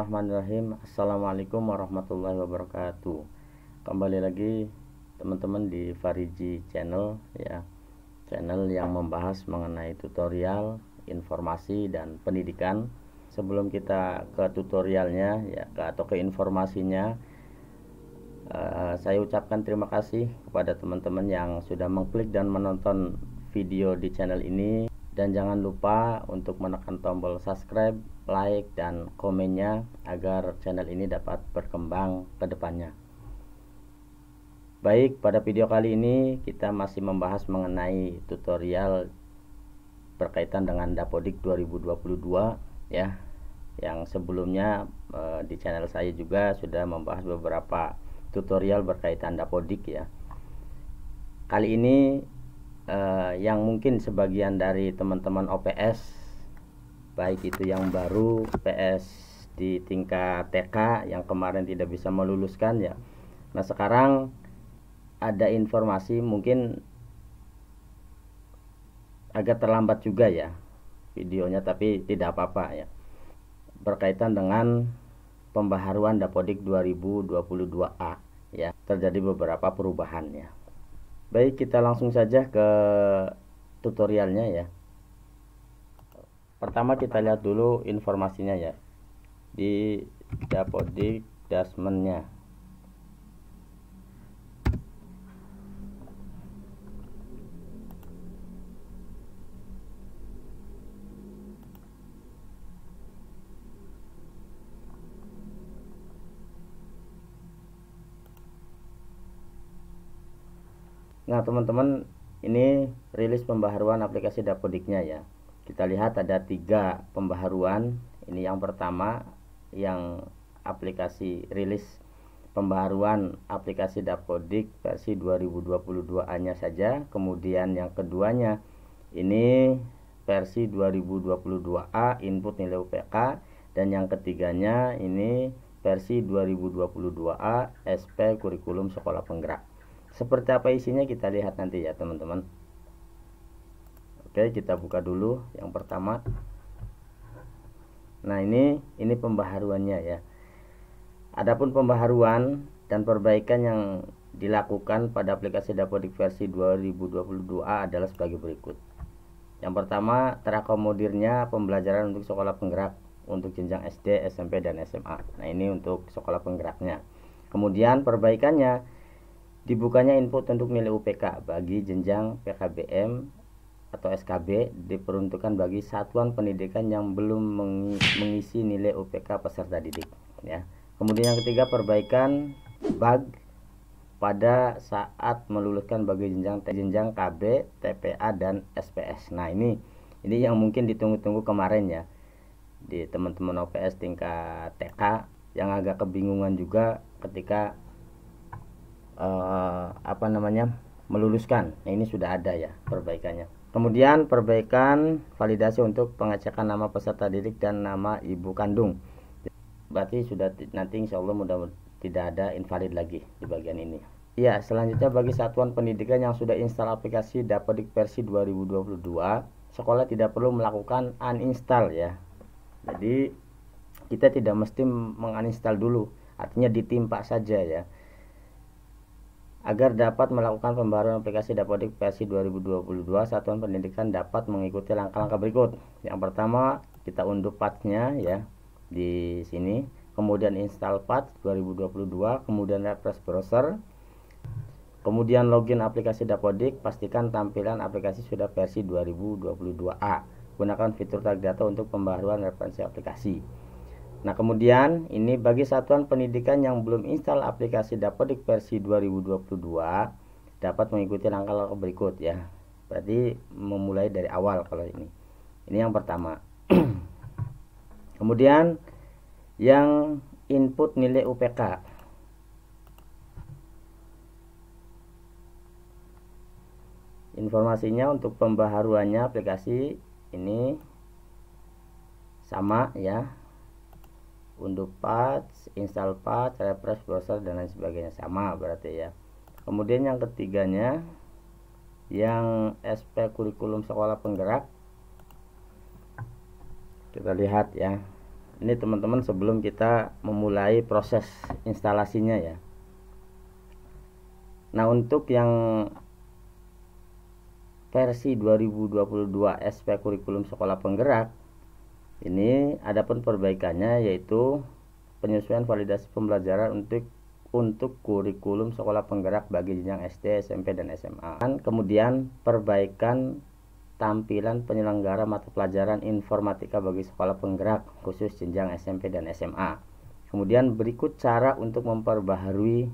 Bismillahirrahmanirrahim. Assalamualaikum warahmatullahi wabarakatuh. Kembali lagi teman-teman di Fariji Channel ya. Channel yang membahas mengenai tutorial, informasi dan pendidikan. Sebelum kita ke tutorialnya ya atau ke informasinya, saya ucapkan terima kasih kepada teman-teman yang sudah mengklik dan menonton video di channel ini. Dan jangan lupa untuk menekan tombol subscribe, like, dan komennya agar channel ini dapat berkembang ke depannya. Baik, pada video kali ini kita masih membahas mengenai tutorial berkaitan dengan Dapodik 2022 ya. Yang sebelumnya di channel saya juga sudah membahas beberapa tutorial berkaitan Dapodik ya. Kali ini yang mungkin sebagian dari teman-teman OPS, baik itu yang baru PS di tingkat TK yang kemarin tidak bisa meluluskan ya. Nah, sekarang ada informasi mungkin agak terlambat juga ya videonya, tapi tidak apa-apa ya, berkaitan dengan pembaharuan Dapodik 2022A ya. Terjadi beberapa perubahan ya. Baik, kita langsung saja ke tutorialnya ya. Pertama kita lihat dulu informasinya ya di Dapodik Dasmennya. Nah teman-teman, ini rilis pembaharuan aplikasi Dapodiknya ya. Kita lihat ada 3 pembaharuan. Ini yang pertama, yang aplikasi rilis pembaharuan aplikasi Dapodik versi 2022A nya saja. Kemudian yang keduanya ini versi 2022A input nilai UPK. Dan yang ketiganya ini versi 2022A SP kurikulum sekolah penggerak. Seperti apa isinya kita lihat nanti ya teman-teman. Oke, kita buka dulu yang pertama. Nah, ini pembaharuannya ya. Adapun pembaharuan dan perbaikan yang dilakukan pada aplikasi Dapodik versi 2022A adalah sebagai berikut. Yang pertama, terakomodirnya pembelajaran untuk sekolah penggerak untuk jenjang SD, SMP, dan SMA. Nah, ini untuk sekolah penggeraknya. Kemudian perbaikannya, dibukanya input untuk nilai UPK bagi jenjang PKBM atau SKB diperuntukkan bagi satuan pendidikan yang belum mengisi nilai UPK peserta didik ya. Kemudian yang ketiga, perbaikan bug pada saat meluluskan bagi jenjang KB, TPA, dan SPS. Nah, ini yang mungkin ditunggu-tunggu kemarin ya di teman-teman OPS tingkat TK yang agak kebingungan juga ketika meluluskan. Nah, ini sudah ada ya perbaikannya. Kemudian perbaikan validasi untuk pengecekan nama peserta didik dan nama ibu kandung. Berarti sudah nanti insya Allah mudah tidak ada invalid lagi di bagian ini. Ya, selanjutnya bagi satuan pendidikan yang sudah install aplikasi Dapodik versi 2022, sekolah tidak perlu melakukan uninstall ya. Jadi kita tidak mesti menguninstall dulu, artinya ditimpa saja ya. Agar dapat melakukan pembaharuan aplikasi Dapodik versi 2022, satuan pendidikan dapat mengikuti langkah-langkah berikut. Yang pertama, kita unduh patch-nya ya di sini. Kemudian install patch 2022, kemudian refresh browser. Kemudian login aplikasi Dapodik, pastikan tampilan aplikasi sudah versi 2022A. Gunakan fitur tag data untuk pembaharuan referensi aplikasi. Nah, kemudian ini bagi satuan pendidikan yang belum install aplikasi Dapodik versi 2022 dapat mengikuti langkah-langkah berikut ya. Berarti memulai dari awal kalau ini. Ini yang pertama. Kemudian yang input nilai UPK. Informasinya untuk pembaharuannya aplikasi ini sama ya. Unduh patch, install patch, refresh browser dan lain sebagainya sama berarti ya. Kemudian yang ketiganya yang SP kurikulum sekolah penggerak, kita lihat ya Ini teman-teman sebelum kita memulai proses instalasinya ya. Nah, untuk yang versi 2022 SP Kurikulum Sekolah Penggerak ini adapun perbaikannya, yaitu penyesuaian validasi pembelajaran untuk kurikulum sekolah penggerak bagi jenjang SD, SMP, dan SMA. Dan kemudian perbaikan tampilan penyelenggara mata pelajaran informatika bagi sekolah penggerak khusus jenjang SMP dan SMA. Kemudian berikut cara untuk memperbaharui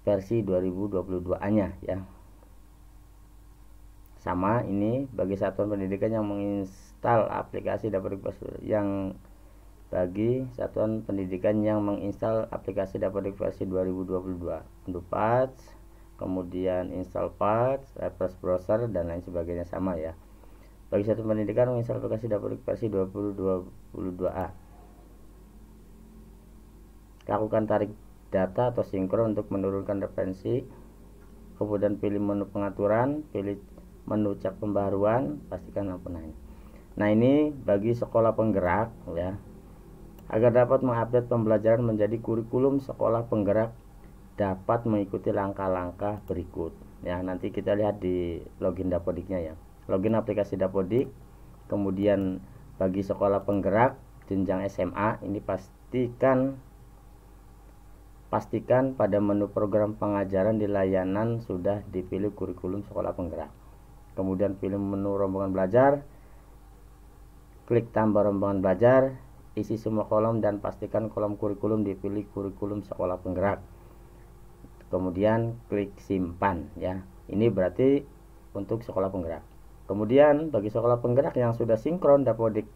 versi 2022-nya ya. Sama ini bagi satuan pendidikan yang menginstal aplikasi Dapodik yang bagi satuan pendidikan yang menginstal aplikasi Dapodik versi 2022 untuk patch, kemudian install patch, refresh browser, dan lain sebagainya sama ya. Bagi satuan pendidikan menginstal aplikasi Dapodik versi 2022A, lakukan tarik data atau sinkron untuk menurunkan referensi, kemudian pilih menu pengaturan, pilih menu cek pembaharuan, pastikan lampu naik. Nah, ini bagi sekolah penggerak ya. Agar dapat mengupdate pembelajaran menjadi kurikulum sekolah penggerak, dapat mengikuti langkah-langkah berikut ya. Nanti kita lihat di login Dapodiknya ya. Login aplikasi Dapodik, kemudian bagi sekolah penggerak jenjang SMA ini pastikan pada menu program pengajaran di layanan sudah dipilih kurikulum sekolah penggerak. Kemudian pilih menu rombongan belajar, klik tambah rombongan belajar, isi semua kolom dan pastikan kolom kurikulum dipilih kurikulum sekolah penggerak. Kemudian klik simpan ya. Ini berarti untuk sekolah penggerak. Kemudian bagi sekolah penggerak yang sudah sinkron Dapodik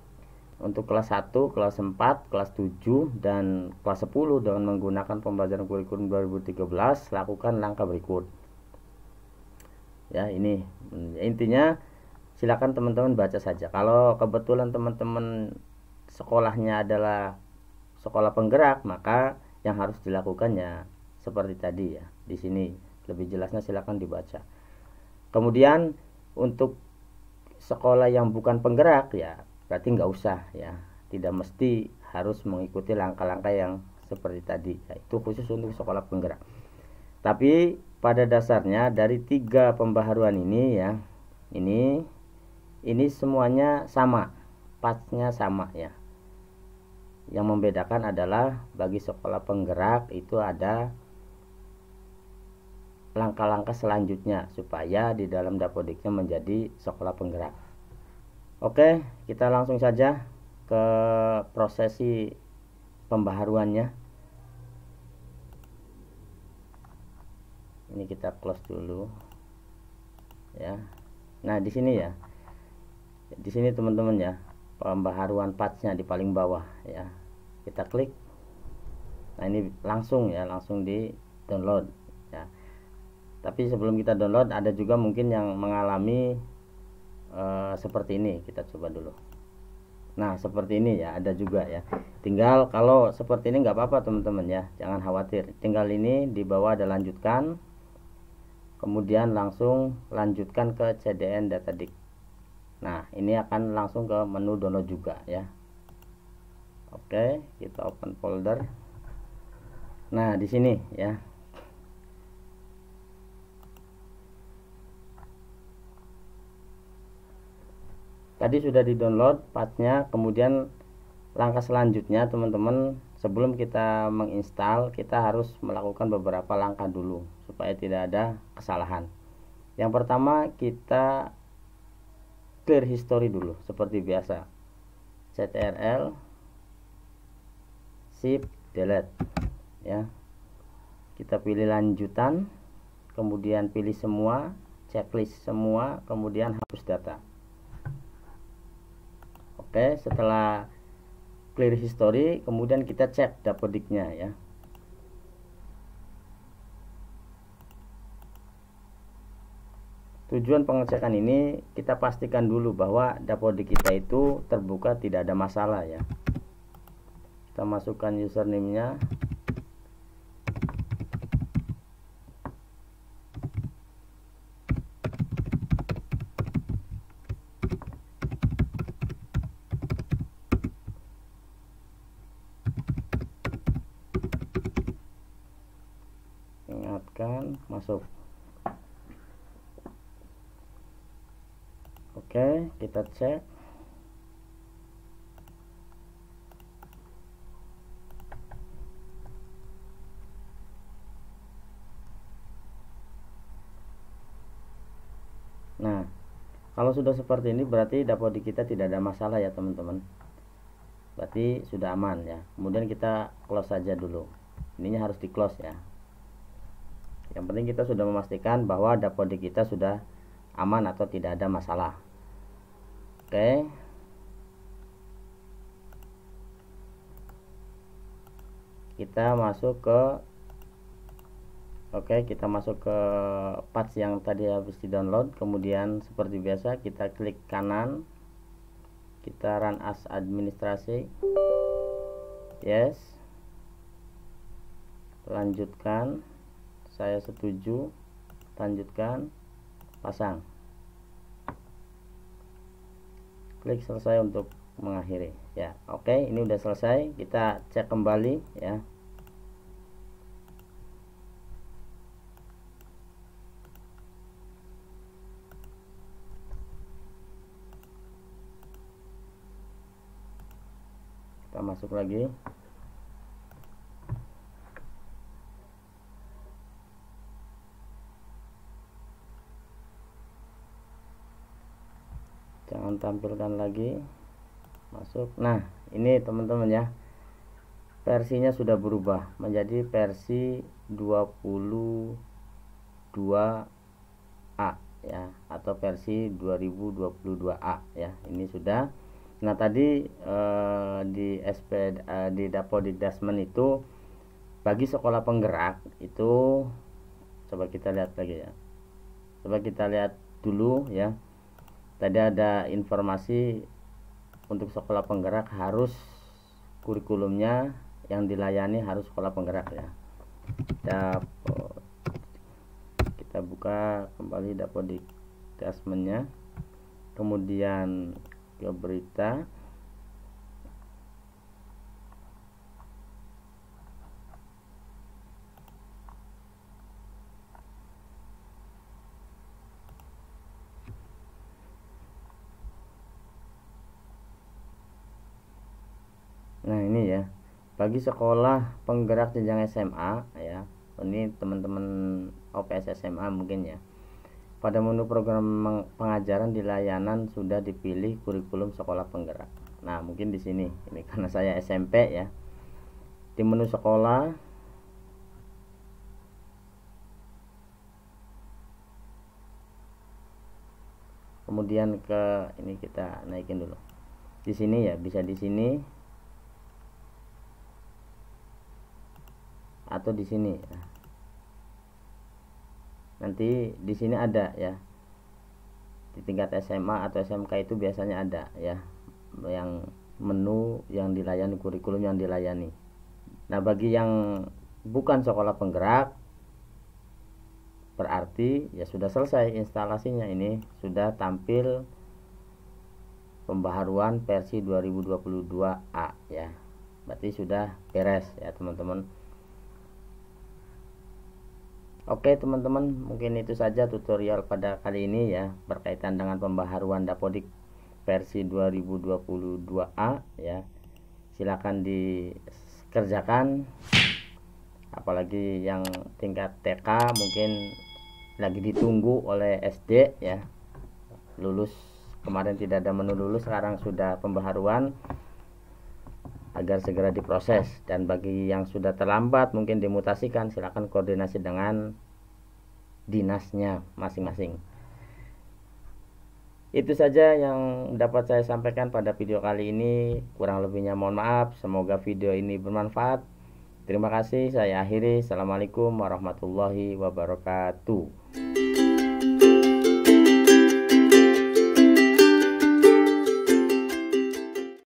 untuk kelas 1, kelas 4, kelas 7 dan kelas 10 dengan menggunakan pembelajaran kurikulum 2013, lakukan langkah berikut. Ya, ini intinya silakan teman-teman baca saja. Kalau kebetulan teman-teman sekolahnya adalah sekolah penggerak, maka yang harus dilakukannya seperti tadi ya. Di sini lebih jelasnya silakan dibaca. Kemudian untuk sekolah yang bukan penggerak ya, berarti nggak usah ya. Tidak mesti harus mengikuti langkah-langkah yang seperti tadi. Ya, itu khusus untuk sekolah penggerak. Tapi pada dasarnya dari 3 pembaharuan ini ya, ini semuanya sama, patchnya sama ya. Yang membedakan adalah bagi sekolah penggerak itu ada langkah-langkah selanjutnya supaya di dalam Dapodiknya menjadi sekolah penggerak. Oke, kita langsung saja ke prosesi pembaharuannya. Ini kita close dulu ya. Nah, di sini ya. Di sini teman-teman ya, pembaharuan patchnya di paling bawah ya. Kita klik. Nah, ini langsung ya, langsung di download ya. Tapi sebelum kita download, ada juga mungkin yang mengalami seperti ini. Kita coba dulu. Nah, seperti ini ya, ada juga ya. Tinggal kalau seperti ini nggak apa-apa teman-teman ya, jangan khawatir. Tinggal ini di bawah ada lanjutkan, kemudian langsung lanjutkan ke CDN Datadik. Nah, ini akan langsung ke menu download juga ya. Oke, kita open folder. Nah, di sini ya. Tadi sudah di-download patchnya, kemudian langkah selanjutnya teman-teman, sebelum kita menginstal, kita harus melakukan beberapa langkah dulu supaya tidak ada kesalahan. Yang pertama, kita clear history dulu seperti biasa. CTRL Shift Delete ya. Kita pilih lanjutan, kemudian pilih semua, checklist semua, kemudian hapus data. Oke, setelah clear history, kemudian kita cek Dapodiknya ya. Tujuan pengecekan ini kita pastikan dulu bahwa Dapodik kita itu terbuka, tidak ada masalah ya. Kita masukkan username-nya. tamatkan, masuk. Oke, kita cek. Nah, kalau sudah seperti ini berarti dapodik kita tidak ada masalah ya teman-teman. Berarti sudah aman ya. Kemudian kita close saja dulu. Ininya harus di close ya. Yang penting kita sudah memastikan bahwa dapodik kita sudah aman atau tidak ada masalah. Oke. Kita masuk ke kita masuk ke patch yang tadi habis di download. Kemudian seperti biasa kita klik kanan, kita run as administrasi, yes, lanjutkan, saya setuju, lanjutkan, pasang, klik selesai untuk mengakhiri ya. Oke, ini udah selesai. Kita cek kembali ya. Kita masuk lagi. Jangan tampilkan lagi. Masuk. Nah, ini teman-teman ya. Versinya sudah berubah menjadi versi 22A ya, atau versi 2022A ya. Ini sudah. Nah, tadi di di Dapodik Dasmen itu bagi sekolah penggerak itu, coba kita lihat lagi ya. Coba kita lihat dulu ya. Tadi ada informasi untuk sekolah penggerak harus kurikulumnya yang dilayani harus sekolah penggerak ya. Kita buka kembali Dapodik Dasmennya, kemudian ke berita, nah ini ya, bagi sekolah penggerak jenjang SMA ya, ini teman-teman OPS SMA mungkin ya. Pada menu program pengajaran di layanan sudah dipilih kurikulum sekolah penggerak. Nah, mungkin di sini, ini karena saya SMP ya. Di menu sekolah, kemudian ke ini kita naikin dulu. Di sini ya, bisa di sini atau di sini ya. Nanti di sini ada ya, di tingkat SMA atau SMK itu biasanya ada ya, yang menu yang dilayani, kurikulum yang dilayani. Nah, bagi yang bukan sekolah penggerak berarti ya sudah selesai instalasinya. Ini sudah tampil pembaharuan versi 2022A ya, berarti sudah beres ya teman-teman. Oke teman-teman, mungkin itu saja tutorial pada kali ini ya, berkaitan dengan pembaharuan Dapodik versi 2022A ya. Silakan dikerjakan, apalagi yang tingkat TK mungkin lagi ditunggu oleh SD ya, lulus kemarin tidak ada menu lulus, sekarang sudah pembaharuan, agar segera diproses. Dan bagi yang sudah terlambat mungkin dimutasikan, silakan koordinasi dengan dinasnya masing-masing. Itu saja yang dapat saya sampaikan pada video kali ini, kurang lebihnya mohon maaf. Semoga video ini bermanfaat. Terima kasih, saya akhiri. Assalamualaikum warahmatullahi wabarakatuh.